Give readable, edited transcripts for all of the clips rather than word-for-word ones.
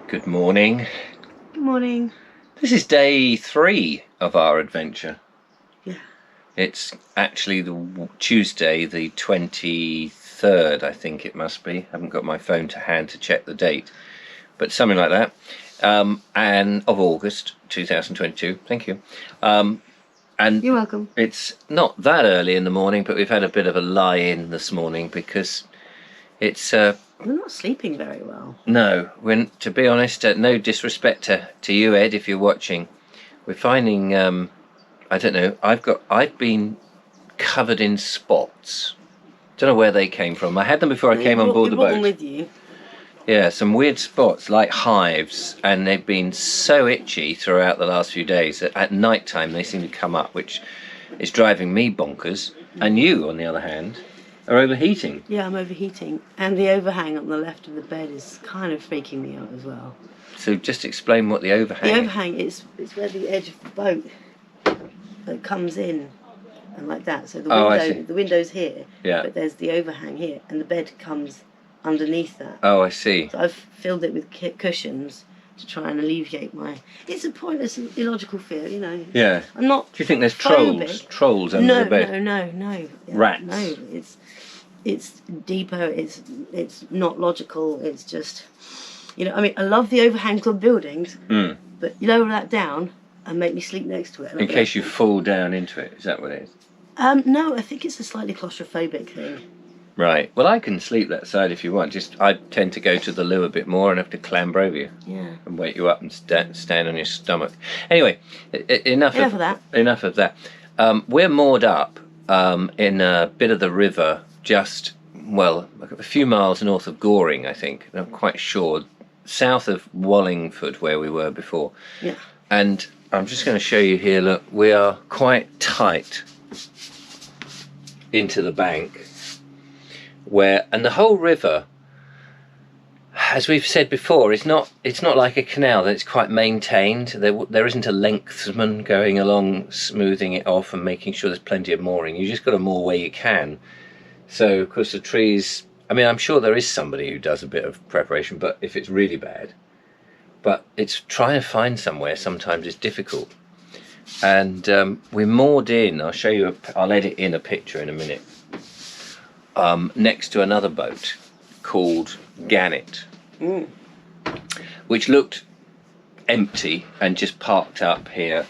Good morning. Good morning. This is day 3 of our adventure. Yeah. It's actually the Tuesday, the 23rd, I think it must be. I haven't got my phone to hand to check the date, but something like that. And of August 2022. Thank you. And you're welcome. It's not that early in the morning, but we've had a bit of a lie-in this morning because it's we're not sleeping very well. No, to be honest, no disrespect to you, Ed, if you're watching. We're finding, I don't know, I've been covered in spots. Don't know where they came from. I had them before I came on board the boat. You brought them with you. Yeah, some weird spots like hives, and they've been so itchy throughout the last few days that at night time they seem to come up, which is driving me bonkers. And you, on the other hand, are overheating. Yeah, I'm overheating. And the overhang on the left of the bed is kind of freaking me out as well. So just explain what the overhang is. The overhang is where the edge of the boat that comes in and like that. So the window's here, yeah. But there's the overhang here and the bed comes underneath that. Oh, I see. So I've filled it with cushions to try and alleviate my... It's a pointless, illogical fear, you know. Yeah. I'm not... Do you think there's phobic. trolls under the bed? No. Rats? No, it's deeper, it's not logical, it's just... You know, I mean, I love the overhangs on buildings, but you lower that down and make me sleep next to it. In case you fall down into it, is that what it is? No, I think it's a slightly claustrophobic thing. Right. Well, I can sleep that side if you want. Just I tend to go to the loo a bit more and have to clamber over you. Yeah. And wake you up and stand on your stomach. Anyway, enough of that. Enough of that. We're moored up in a bit of the river, just a few miles north of Goring, I think. I'm quite sure, south of Wallingford, where we were before. Yeah. And I'm just going to show you here. Look, we are quite tight into the bank. And the whole river, as we've said before, it's not like a canal that it's quite maintained. There isn't a lengthsman going along smoothing it off and making sure there's plenty of mooring. You just got to moor where you can. So of course the trees, I mean, I'm sure there is somebody who does a bit of preparation, but if it's really bad, but it's trying to find somewhere sometimes is difficult. And we're moored in. I'll show you I'll edit in a picture in a minute. Next to another boat called Gannet, which looked empty and just parked up here.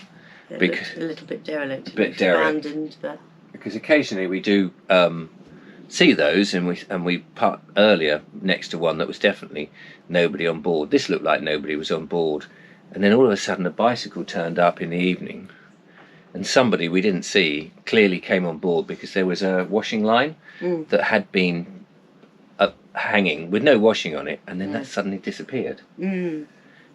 Yeah, because a little bit derelict, abandoned, but because occasionally we do see those, and we parked earlier next to one that was definitely nobody on board. This looked like nobody was on board, and then all of a sudden a bicycle turned up in the evening. And somebody we didn't see clearly came on board because there was a washing line that had been hanging with no washing on it, and then that suddenly disappeared.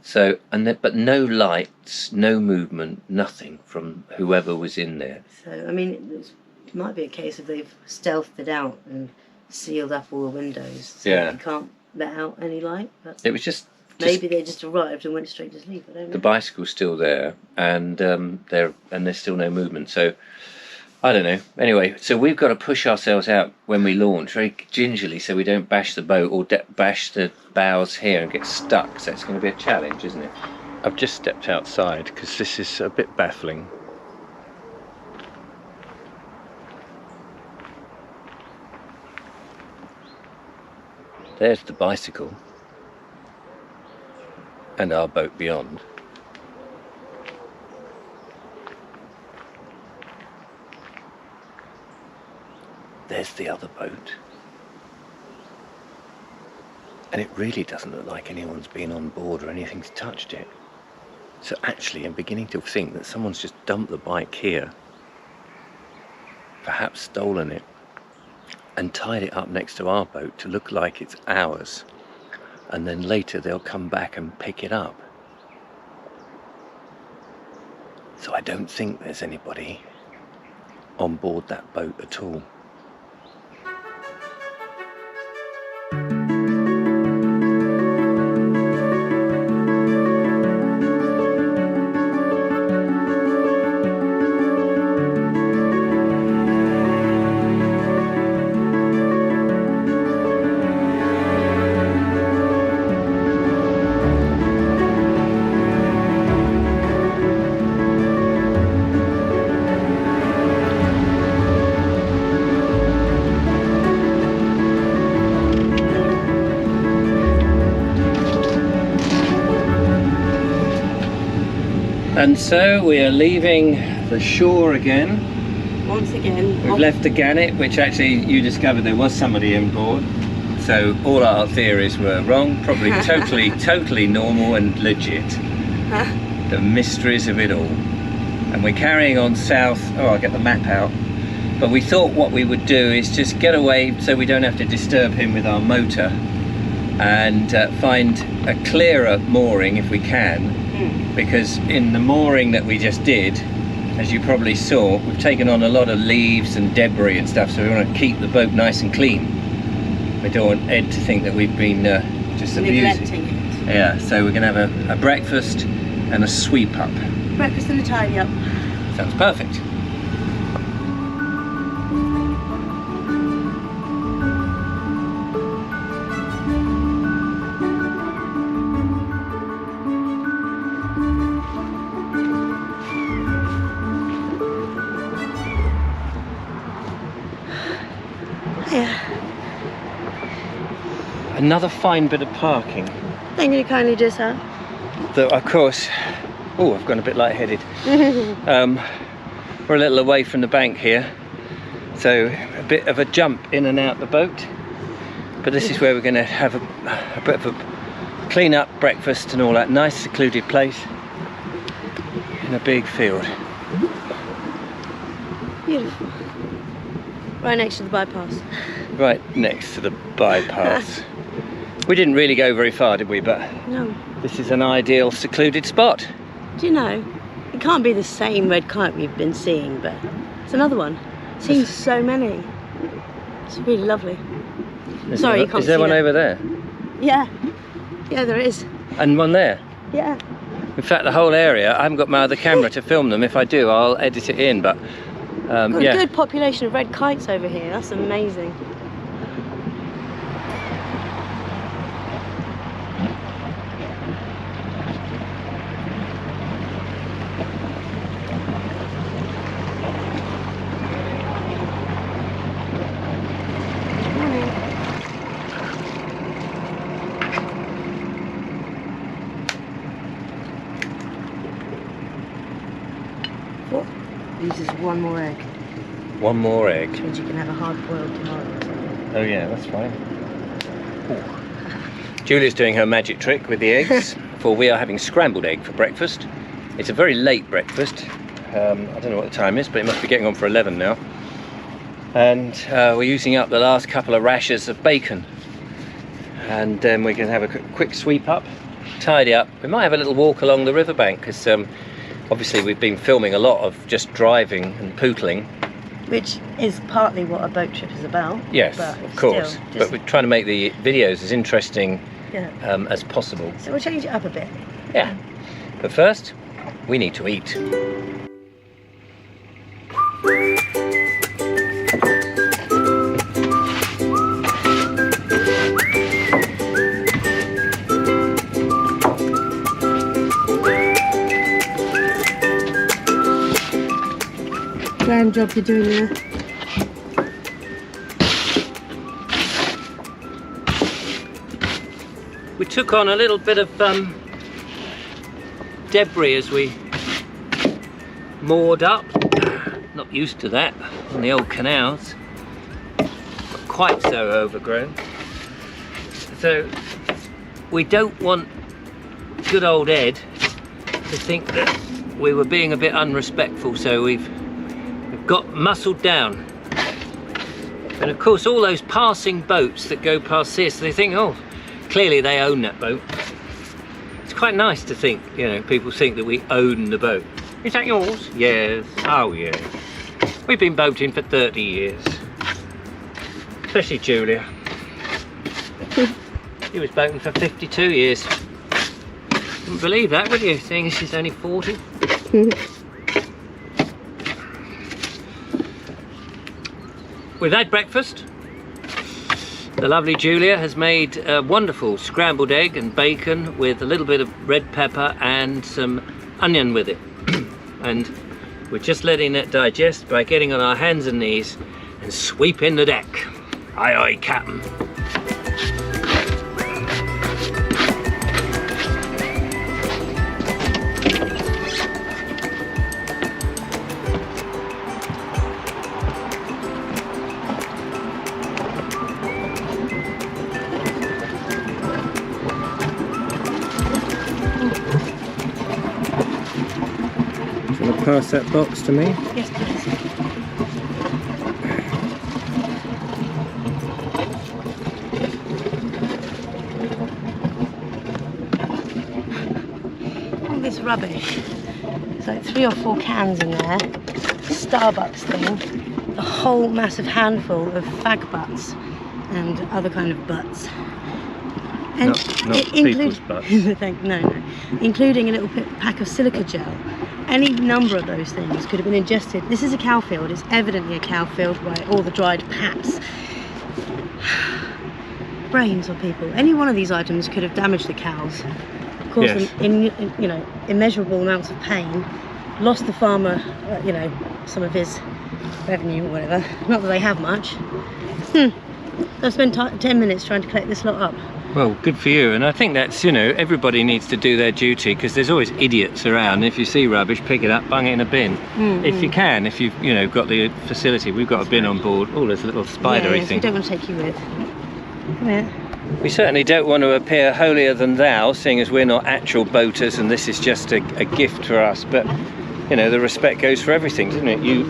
So, but no lights, no movement, nothing from whoever was in there. So, I mean, it might be a case of they've stealthed it out and sealed up all the windows, so you can't let out any light. But it was just... Maybe they just arrived and went straight to sleep. I don't know. The bicycle's still there, and there's still no movement. So I don't know. Anyway, so we've got to push ourselves out when we launch very gingerly, so we don't bash the boat or bash the bows here and get stuck. So it's going to be a challenge, isn't it? I've just stepped outside because this is a bit baffling. There's the bicycle. And our boat beyond. There's the other boat. And it really doesn't look like anyone's been on board or anything's touched it. So actually I'm beginning to think that someone's just dumped the bike here, perhaps stolen it, and tied it up next to our boat to look like it's ours, and then later they'll come back and pick it up. So I don't think there's anybody on board that boat at all. And so we are leaving the shore again. Once again. We've left the Gannet, which actually you discovered there was somebody on board. So all our theories were wrong, probably totally normal and legit. The mysteries of it all. And we're carrying on south. Oh, I'll get the map out. But we thought what we would do is just get away so we don't have to disturb him with our motor, and find a clearer mooring if we can. Because in the mooring that we just did, as you probably saw, we've taken on a lot of leaves and debris and stuff, so we want to keep the boat nice and clean. We don't want Ed to think that we've been just abusing it. Yeah, so we're going to have a breakfast and a sweep up. Breakfast and a tidy up. Sounds perfect. Another fine bit of parking. Thank you kindly, dear sir. Though, of course, oh, I've gone a bit lightheaded. We're a little away from the bank here, so a bit of a jump in and out the boat. But this is where we're going to have a bit of a clean up, breakfast and all that. Nice secluded place in a big field. Beautiful. Right next to the bypass. Right next to the bypass. We didn't really go very far, did we? But no. This is an ideal secluded spot. Do you know, it can't be the same red kite we've been seeing, but it's another one. Seen so many. It's really lovely. Sorry, you can't see. Is there one over there? Yeah. Yeah, there is. And one there? Yeah. In fact, the whole area, I haven't got my other camera to film them. If I do, I'll edit it in, but got yeah. a good population of red kites over here. That's amazing. Uses one more egg. One more egg. Which means you can have a hard-boiled tomato. Oh yeah, that's fine. Ooh. Julia's doing her magic trick with the eggs, for we are having scrambled egg for breakfast. It's a very late breakfast. I don't know what the time is, but it must be getting on for 11 now. And we're using up the last couple of rashers of bacon. And then we're going to have a quick sweep up, tidy up. We might have a little walk along the riverbank, because obviously we've been filming a lot of just driving and pootling. Which is partly what a boat trip is about. Yes, of course. But we're trying to make the videos as interesting as possible. So we'll change it up a bit. Yeah. But first, we need to eat. Grand job you're doing there. We took on a little bit of debris as we moored up. Not used to that on the old canals. Not quite so overgrown. So we don't want good old Ed to think that we were being a bit unrespectful, so we've got muscled down. And of course all those passing boats that go past this, they think, oh, clearly they own that boat. It's quite nice to think, you know, people think that we own the boat. Is that yours? Yes. Oh yeah. We've been boating for 30 years. Especially Julia. She was boating for 52 years. Wouldn't believe that, would you, seeing as she's only 40? We've had breakfast. The lovely Julia has made a wonderful scrambled egg and bacon with a little bit of red pepper and some onion with it. And we're just letting it digest by getting on our hands and knees and sweeping the deck. Aye aye, Captain. Pass that box to me. Yes, please. All this rubbish. There's like 3 or 4 cans in there. Starbucks thing. A whole massive handful of fag butts and other kind of butts. And not people's butts. no. Including a little pack of silica gel. Any number of those things could have been ingested. This is a cow field. It's evidently a cow field by all the dried pats. Brains of people. Any one of these items could have damaged the cows, caused Yes. them, you know, immeasurable amounts of pain. Lost the farmer, you know, some of his revenue or whatever. Not that they have much. I spent 10 minutes trying to collect this lot up. Well, good for you. And I think that's, you know, everybody needs to do their duty, because there's always idiots around. If you see rubbish, pick it up, bung it in a bin. If you can, if you've, you know, got the facility. We've got a bin on board. Oh, there's a little spidery Yes, thing. we don't want to take you with. Come here. We certainly don't want to appear holier than thou, seeing as we're not actual boaters and this is just a gift for us. But, you know, the respect goes for everything, doesn't it? You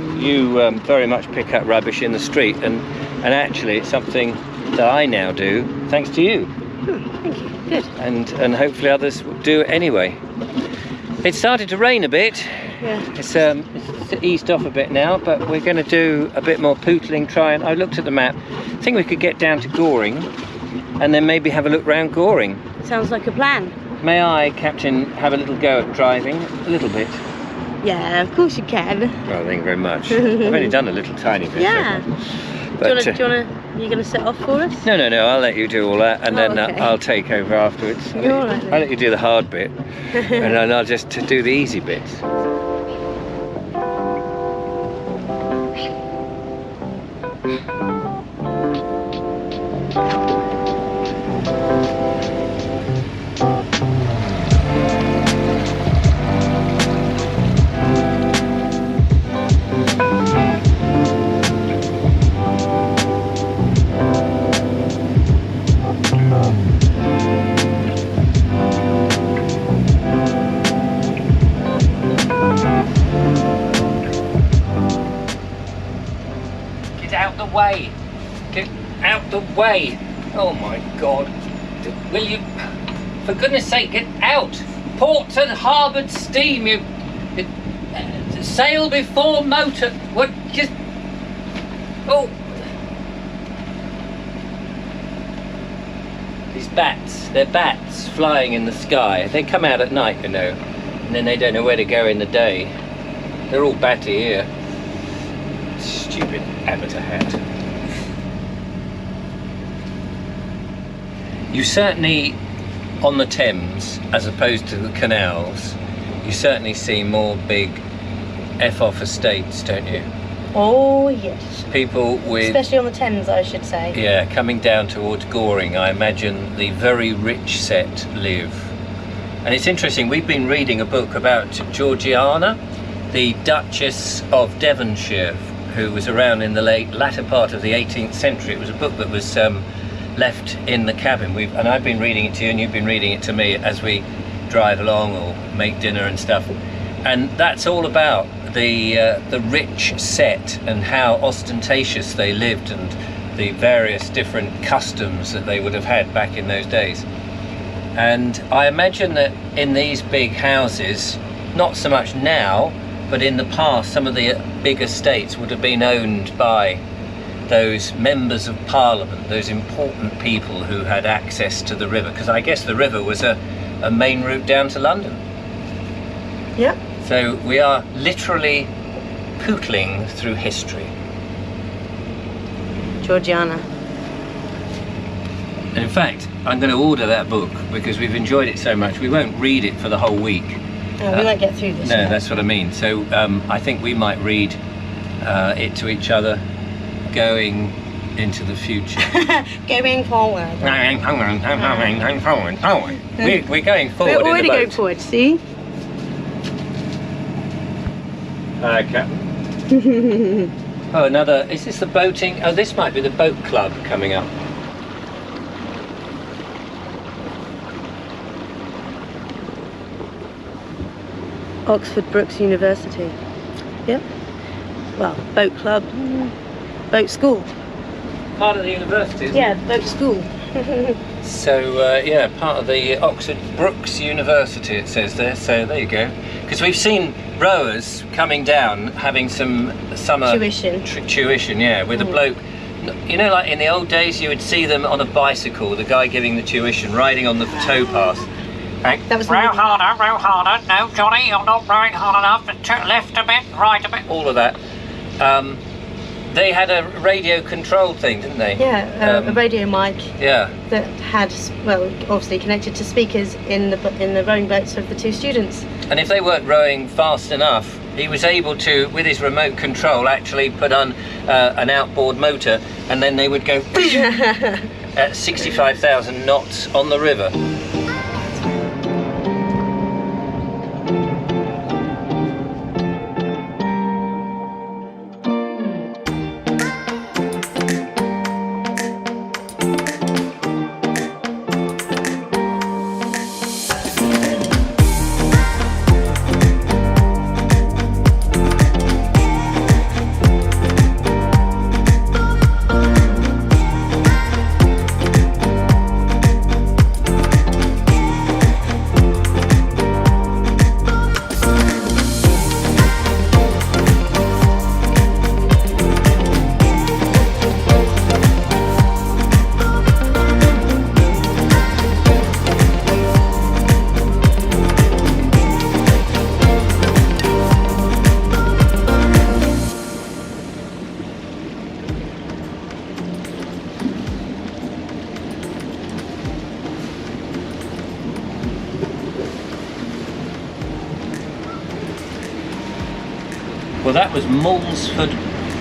very much pick up rubbish in the street, and actually it's something that I now do, thanks to you. Thank you. Good. And hopefully others will do it anyway. It started to rain a bit. Yeah. It's eased off a bit now, but we're going to do a bit more pootling. I looked at the map. I think we could get down to Goring, and then maybe have a look round Goring. Sounds like a plan. May I, Captain, have a little go at driving? A little bit. Yeah, of course you can. Well, thank you very much. I've only done a little tiny bit. Yeah. But, You're going to set off for us? No, I'll let you do all that, and then okay. I'll take over afterwards. You're all right then. I'll let you do the hard bit, and then I'll just do the easy bits. Get out the way! Oh my God! Will you, for goodness sake, get out! Ports and harboured steam. Sail before motor. What? Just. Oh! These bats. They're bats flying in the sky. They come out at night, you know, and then they don't know where to go in the day. They're all batty here. Stupid amateur hat. You certainly, on the Thames, as opposed to the canals, you certainly see more big F-off estates, don't you? Oh, yes. People with... Especially on the Thames, I should say. Yeah, coming down towards Goring, I imagine the very rich set live. And it's interesting, we've been reading a book about Georgiana, the Duchess of Devonshire, who was around in the latter part of the 18th century. It was a book that was left in the cabin. And I've been reading it to you, and you've been reading it to me as we drive along or make dinner and stuff. And that's all about the rich set and how ostentatious they lived, and the various different customs that they would have had back in those days. And I imagine that in these big houses, not so much now, but in the past, some of the big estates would have been owned by those members of parliament, those important people who had access to the river, because I guess the river was a main route down to London. Yep. So we are literally pootling through history. Georgiana. And in fact, I'm going to order that book because we've enjoyed it so much. We won't read it for the whole week. No, we won't get through this. No, yet. that's what I mean. So I think we might read it to each other going into the future. Going forward. We're going forward. We're already going forward, see? Captain. Oh, another. Is this the boating? Oh, this might be the boat club coming up. Oxford Brookes University. Yep. Well, boat club, boat school. Part of the university, isn't Yeah, boat school. So, yeah, part of the Oxford Brookes University, it says there. So, there you go. Because we've seen rowers coming down having some summer tuition, yeah, with a bloke. You know, like in the old days, you would see them on a bicycle, the guy giving the tuition, riding on the towpath. That was row harder. No, Johnny, you're not rowing hard enough. Left a bit, right a bit. All of that. They had a radio controlled thing, didn't they? Yeah, a radio mic. Yeah. That had, well, obviously connected to speakers in the rowing boats of the two students. And if they weren't rowing fast enough, he was able to, with his remote control, actually put on an outboard motor, and then they would go at 65,000 knots on the river. Well, that was Malmesford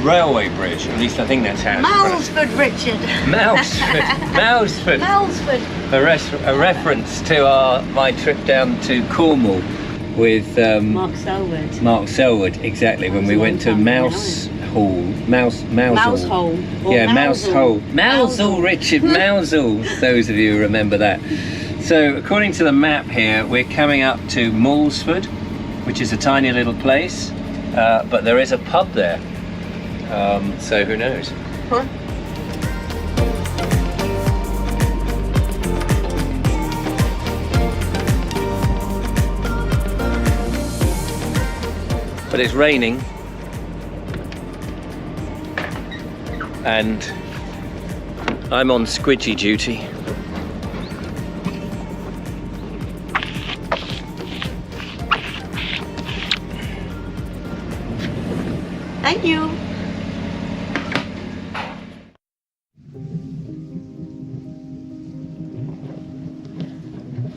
Railway Bridge, at least I think that's how it's Malmesford, Richard. Malmesford. Malmesford. A reference to my trip down to Cornwall with Mark Selwood. Mark Selwood, exactly, when we went to Mousehole. Yeah, Mousehole, Richard, Mousehole. Those of you who remember that. So, according to the map here, we're coming up to Malmesford, which is a tiny little place. But there is a pub there, so who knows? Huh? But it's raining, and I'm on squidgy duty. Thank you.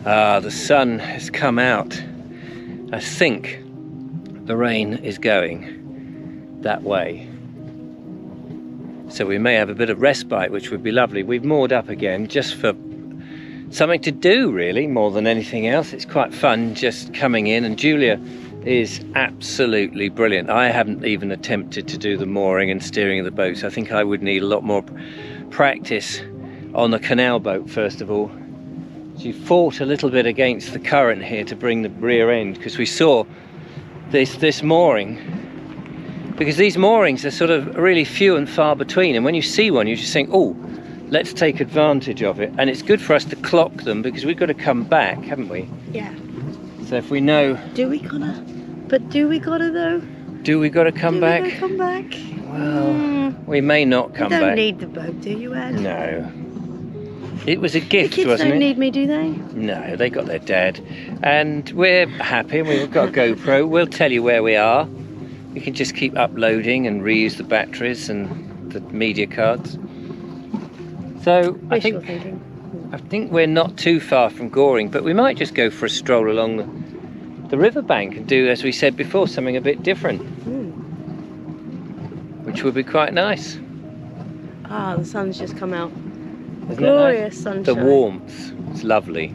The sun has come out. I think the rain is going that way. So we may have a bit of respite, which would be lovely. We've moored up again just for something to do, really, more than anything else. It's quite fun just coming in, and Julia is absolutely brilliant. I haven't even attempted to do the mooring and steering of the boats. I think I would need a lot more practice on the canal boat first of all. She fought a little bit against the current here to bring the rear end, because we saw this mooring, because these moorings are sort of really few and far between, and when you see one you just think, oh, let's take advantage of it. And it's good for us to clock them, because we've got to come back, haven't we? Yeah. So if we know... Do we gotta though? Do we got to come back? Do we gotta come back? Well, we may not come You don't back. need the boat, do you, Ed? No. It was a The gift, kids wasn't don't it? need me, do they? No, they got their dad. And we're happy. We've got a GoPro. We'll tell you where we are. You can just keep uploading and reuse the batteries and the media cards. So I Wishful think thinking. we're not too far from Goring, but we might just go for a stroll along the riverbank and do, as we said before, something a bit different, which would be quite nice. Ah, the sun's just come out. Isn't it Glorious nice? sunshine. The warmth, it's lovely.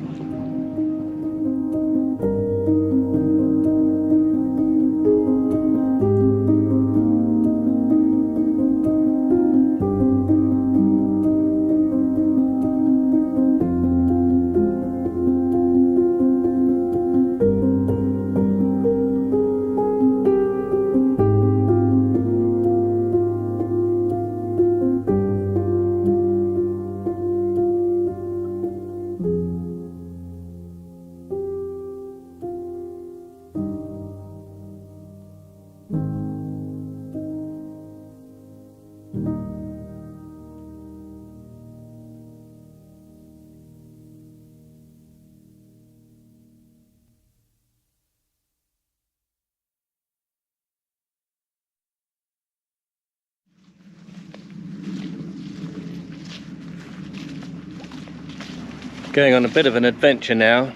Going on a bit of an adventure now.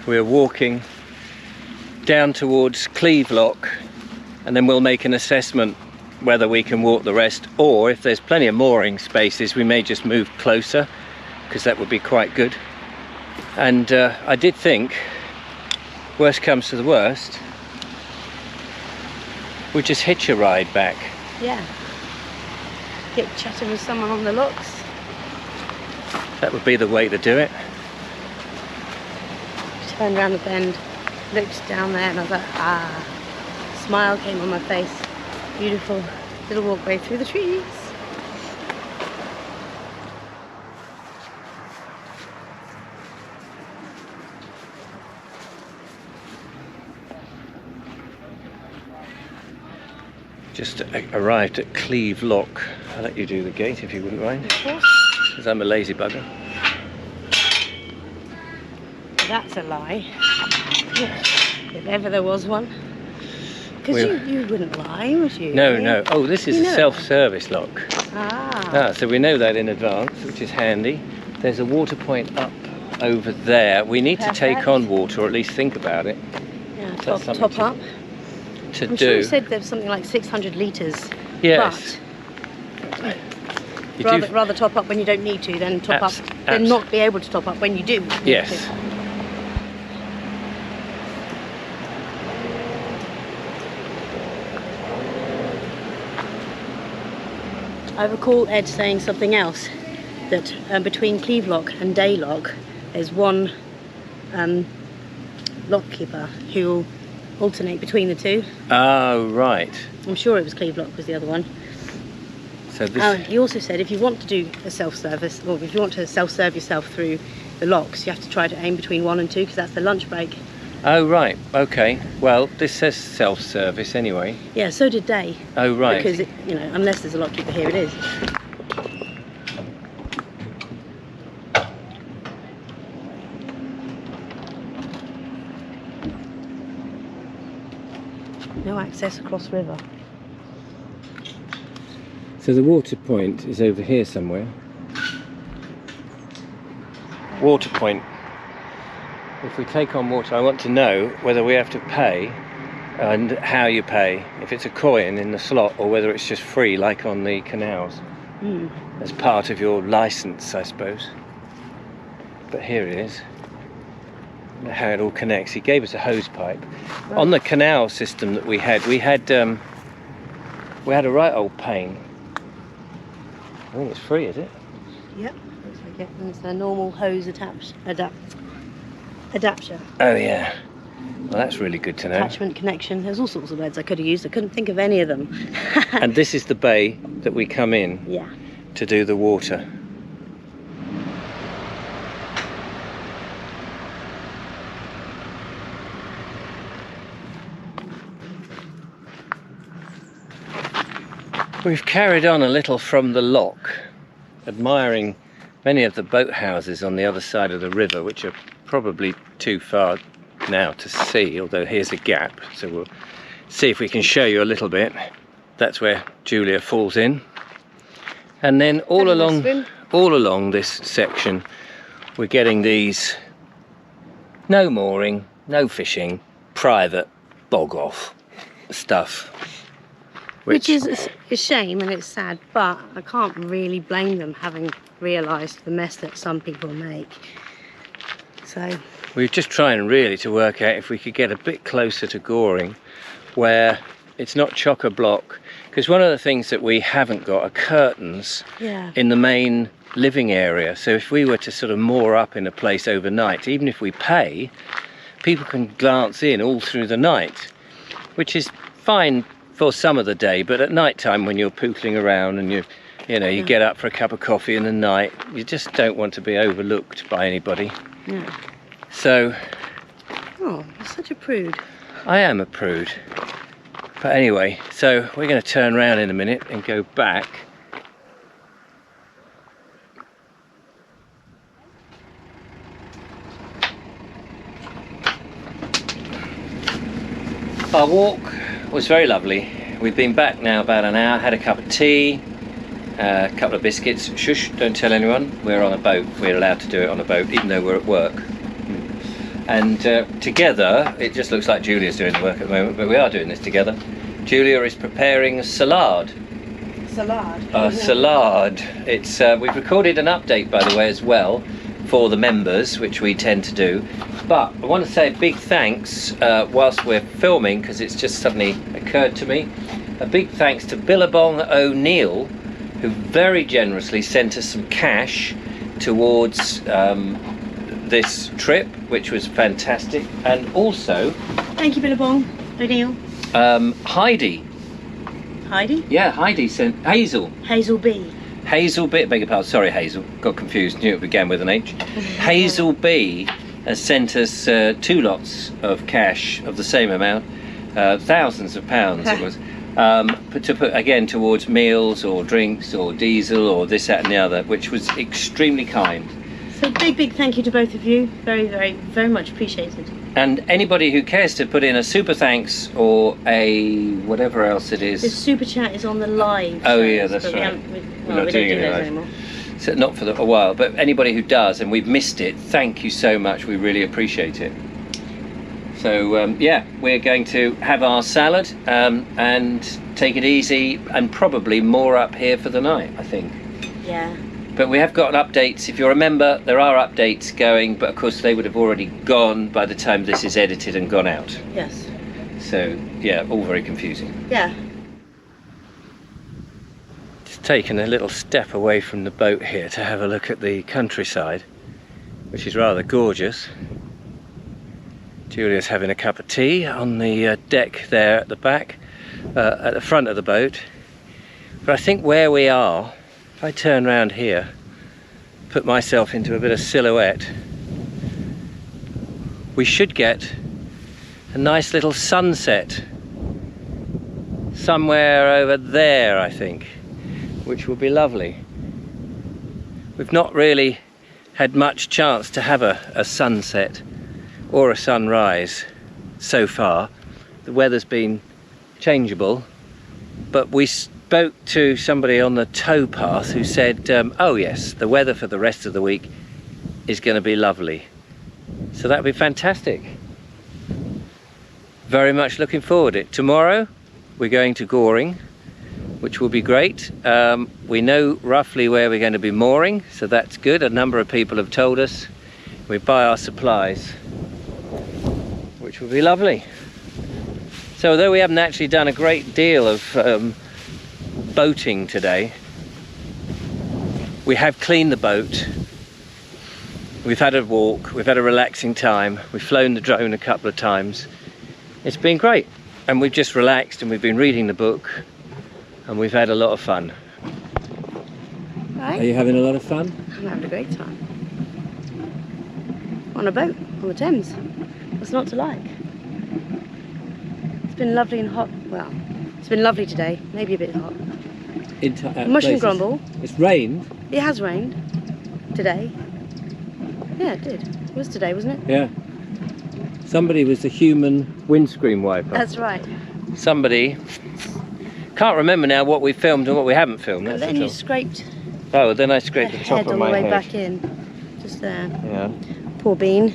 We're walking down towards Cleeve Lock, and then we'll make an assessment whether we can walk the rest, or if there's plenty of mooring spaces we may just move closer, because that would be quite good. And I did think, worst comes to the worst, we'll just hitch a ride back. Yeah. Get chatting with someone on the locks. That would be the way to do it. Turned around the bend, looked down there, and I was like, ah. Smile came on my face. Beautiful little walkway through the trees. Just arrived at Cleeve Lock. I'll let you do the gate if you wouldn't mind, Of course. because I'm a lazy bugger. That's a lie. If ever there was one. Because you wouldn't lie, would you? No, no. Oh, this is You a know. self-service lock. Ah. So we know that in advance, which is handy. There's a water point up over there. We need to take Perfect. on water, or at least think about it. Yeah, That's something top to up. To I'm do. sure you said there was something like 600 litres. Yes. But You do- rather top up when you don't need to than top Abs- up, then abs- not be able to top up when you do need Yes. to. I recall Ed saying something else, that between Cleeve Lock and Day Lock there's one lockkeeper who will alternate between the two. Oh, right. I'm sure it was Cleeve Lock was the other one. So this... He also said if you want to do a self-service, or if you want to self-serve yourself through the locks, you have to try to aim between 1 and 2 because that's the lunch break. Oh, right. Okay. Well, this says self-service anyway. Yeah, so did Day. Oh, right. Because, unless there's a lockkeeper here, it is. No access across river. So the water point is over here somewhere. Water point. If we take on water, I want to know whether we have to pay and how you pay. If it's a coin in the slot or whether it's just free like on the canals. As part of your license, I suppose. But here it is. How it all connects. He gave us a hose pipe. Right. On the canal system that we had a right old pain. I think it's free, is it? Yep, looks like it. And it's a normal hose adapter. Oh yeah. Well, that's really good to know. Attachment connection. There's all sorts of words I could have used. I couldn't think of any of them. And this is the bay that we come in Yeah. to do the water. We've carried on a little from the lock, admiring many of the boathouses on the other side of the river, which are probably too far now to see, although here's a gap, so we'll see if we can show you a little bit. That's where Julia falls in. And then all along this section, we're getting these no mooring, no fishing, private bog off stuff. Which is a shame and it's sad, but I can't really blame them, having realised the mess that some people make. So we're just trying really to work out if we could get a bit closer to Goring, where it's not chock-a-block, because one of the things that we haven't got are curtains in the main living area. So if we were to sort of moor up in a place overnight, even if we pay, people can glance in all through the night, which is fine for some of the day, but at night time when you're pootling around and you get up for a cup of coffee in the night, you just don't want to be overlooked by anybody. yeah. So Oh, you're such a prude. I am a prude. But anyway, so we're going to turn around in a minute and go back. Our walk was very lovely. We've been back now about an hour, had a cup of tea, a couple of biscuits. Shush, don't tell anyone. We're on a boat. We're allowed to do it on a boat, even though we're at work. And together, it just looks like Julia's doing the work at the moment, but we are doing this together. Julia is preparing a salad. Salad. It's we've recorded an update, by the way, as well, for the members, which we tend to do. But I want to say a big thanks whilst we're filming, because it's just suddenly occurred to me. A big thanks to Billabong O'Neill, who very generously sent us some cash towards this trip, which was fantastic. And also, Thank you, Billabong O'Neill. Heidi. Heidi? Yeah, Heidi sent Hazel. Hazel B. Hazel B. Beg your pardon. Sorry, Hazel. Got confused. Knew it began with an H. Hazel B. has sent us 2 lots of cash of the same amount, thousands of pounds it was, to put again towards meals or drinks or diesel or this, that and the other, which was extremely kind. So big thank you to both of you. Very much appreciated. And anybody who cares to put in a super thanks or a whatever else it is. The super chat is on the live. Oh yeah, that's right. We're not doing it anymore. So not for a while, but anybody who does and we've missed it, thank you so much. We really appreciate it. So yeah, we're going to have our salad and take it easy, and probably more up here for the night, I think. Yeah. But we have got updates. If you remember, there are updates going, but of course they would have already gone by the time this is edited and gone out. Yes. So yeah, all very confusing. Yeah. Just taken a little step away from the boat here to have a look at the countryside, which is rather gorgeous. Julia's having a cup of tea on the deck there at the back, at the front of the boat. But I think where we are, if I turn around here, put myself into a bit of silhouette, we should get a nice little sunset somewhere over there, I think, which will be lovely. We've not really had much chance to have a sunset or a sunrise so far. The weather's been changeable, but we spoke to somebody on the towpath who said, oh yes, the weather for the rest of the week is going to be lovely. So that'd be fantastic. Very much looking forward to it. Tomorrow we're going to Goring, which will be great. We know roughly where we're going to be mooring, so that's good. A number of people have told us. We buy our supplies, which will be lovely. So although we haven't actually done a great deal of boating today, We have cleaned the boat. We've had a walk. We've had a relaxing time. We've flown the drone a couple of times. It's been great. And we've just relaxed and we've been reading the book and we've had a lot of fun. Right? Are you having a lot of fun? I'm having a great time. On a boat, on the Thames. What's not to like? It's been lovely and hot. Well, it's been lovely today, maybe a bit hot. Mush and grumble. It's rained. It has rained today. Yeah, it did. It was today, wasn't it? Yeah. Somebody was the human windscreen wiper. That's right. Somebody. Can't remember now what we filmed and what we haven't filmed. And That's then the you trouble. scraped Oh, then I scraped the top head of on the my way head. back in. Just there. Yeah. Poor bean.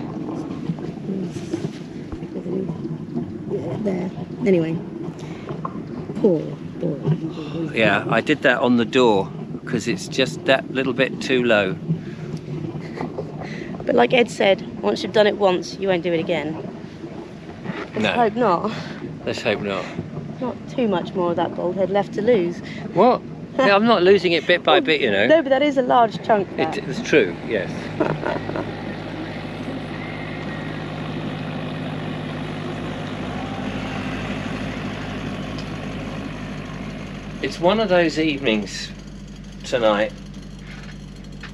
Yeah, there. Anyway. Poor boy. Yeah, I did that on the door because it's just that little bit too low. But like Ed said, once you've done it once, you won't do it again. No. I hope not. Let's hope not. Not too much more of that bald head left to lose. What? Yeah, I'm not losing it bit by bit, you know. No, but that is a large chunk. That. It's true, yes. It's one of those evenings tonight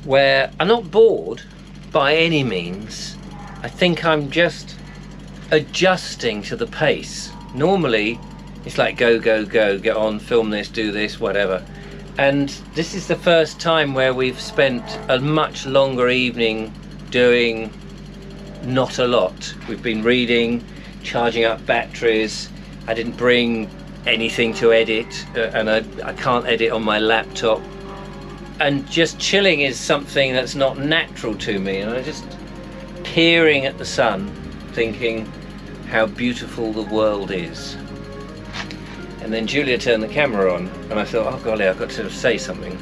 where I'm not bored by any means. I think I'm just adjusting to the pace. Normally it's like go, go, go, get on, film this, do this, whatever. And this is the first time where we've spent a much longer evening doing not a lot. We've been reading, charging up batteries. I didn't bring anything to edit, and I can't edit on my laptop. And just chilling is something that's not natural to me. And I'm just peering at the sun, thinking how beautiful the world is. And then Julia turned the camera on, and I thought, oh golly, I've got to say something.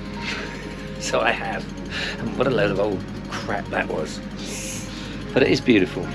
So I have. And what a load of old crap that was. But it is beautiful.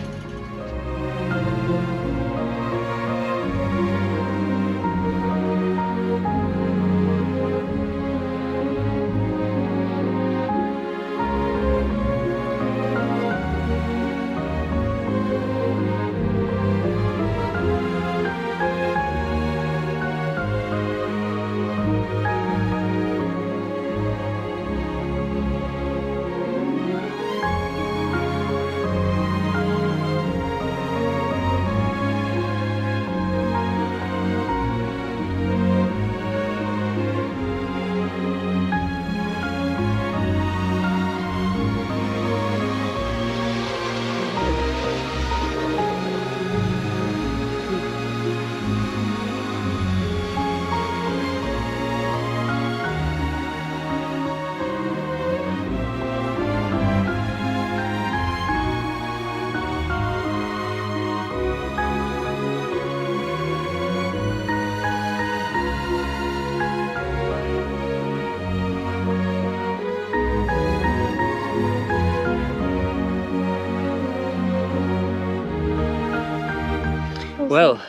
Well,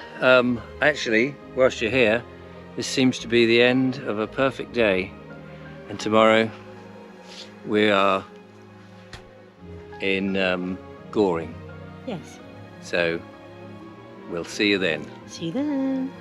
actually, whilst you're here, this seems to be the end of a perfect day. And tomorrow we are in Goring. Yes. So we'll see you then. See you then.